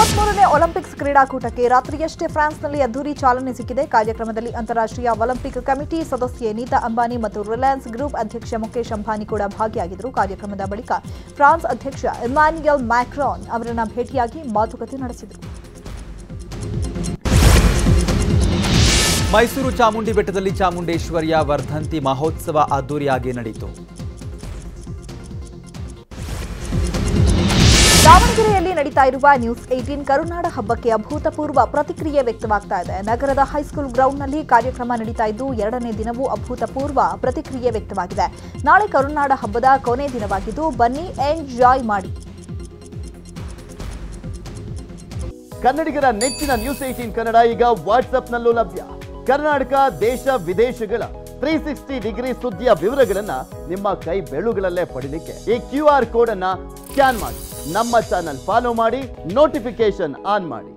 ಮೂವತ್ಮೂರನೇ Olympics ಕ್ರೀಡಾಕೂಟಕ್ಕೆ ರಾತ್ರಿಯಷ್ಟೇ ಫ್ರಾನ್ಸ್ನಲ್ಲಿ ಅದ್ದೂರಿ ಚಾಲನೆ ಸಿಕ್ಕಿದೆ. ಕಾರ್ಯಕ್ರಮದಲ್ಲಿ ಅಂತಾರಾಷ್ಟ್ರೀಯ ಒಲಿಂಪಿಕ್ ಕಮಿಟಿ ಸದಸ್ಯೆ ನೀತಾ ಅಂಬಾನಿ ಮತ್ತು ರಿಲಯನ್ಸ್ ಗ್ರೂಪ್ ಅಧ್ಯಕ್ಷ ಮುಕೇಶ್ ಅಂಬಾನಿ ಕೂಡ ಭಾಗಿಯಾಗಿದ್ದರು. ಕಾರ್ಯಕ್ರಮದ ಬಳಿಕ ಫ್ರಾನ್ಸ್ ಅಧ್ಯಕ್ಷ ಇಮ್ಯಾನ್ಯುಯಲ್ ಮ್ಯಾಕ್ರಾನ್ ಅವರನ್ನ ಭೇಟಿಯಾಗಿ ಮಾತುಕತೆ ನಡೆಸಿದರು. ಮೈಸೂರು ಚಾಮುಂಡಿ ಬೆಟ್ಟದಲ್ಲಿ ಚಾಮುಂಡೇಶ್ವರಿಯ ವರ್ಧಂತಿ ಮಹೋತ್ಸವ ಅದ್ದೂರಿಯಾಗಿ ನಡೆಯಿತು. ದಾವಣಗೆರೆಯಲ್ಲಿ ನಡೀತಾ ಇರುವ ನ್ಯೂಸ್ 18 ಕರುನಾಡ ಹಬ್ಬಕ್ಕೆ ಅಭೂತಪೂರ್ವ ಪ್ರತಿಕ್ರಿಯೆ ವ್ಯಕ್ತವಾಗ್ತಾ ಇದೆ. ನಗರದ ಹೈಸ್ಕೂಲ್ ಗ್ರೌಂಡ್ನಲ್ಲಿ ಕಾರ್ಯಕ್ರಮ ನಡೀತಾ ಇದ್ದು 2ನೇ ದಿನವೂ ಅಭೂತಪೂರ್ವ ಪ್ರತಿಕ್ರಿಯೆ ವ್ಯಕ್ತವಾಗಿದೆ. ನಾಳೆ ಕರುನಾಡ ಹಬ್ಬದ ಕೊನೆ ದಿನವಾಗಿದ್ದು ಬನ್ನಿ ಎಂಜಾಯ್ ಮಾಡಿ. ಕನ್ನಡಿಗರ ನೆಚ್ಚಿನ ನ್ಯೂಸ್ 18 ಕನ್ನಡ ಈಗ ವಾಟ್ಸ್ಆಪ್ನಲ್ಲೂ ಲಭ್ಯ. ಕರ್ನಾಟಕ, ದೇಶ ವಿದೇಶಗಳ 360 ಡಿಗ್ರಿ ಸುದ್ದಿಯ ವಿವರಗಳನ್ನ ನಿಮ್ಮ ಕೈ ಬೆರಳುಗಳಲ್ಲೇ ಪಡಿಲಿಕ್ಕೆ ಈ QR ಕೋಡ್ ಅನ್ನ ಸ್ಕ್ಯಾನ್ ಮಾಡಿ, ನಮ್ಮ ಚಾನಲ್ ಫಾಲೋ ಮಾಡಿ, ನೋಟಿಫಿಕೇಶನ್ ಆನ್ ಮಾಡಿ.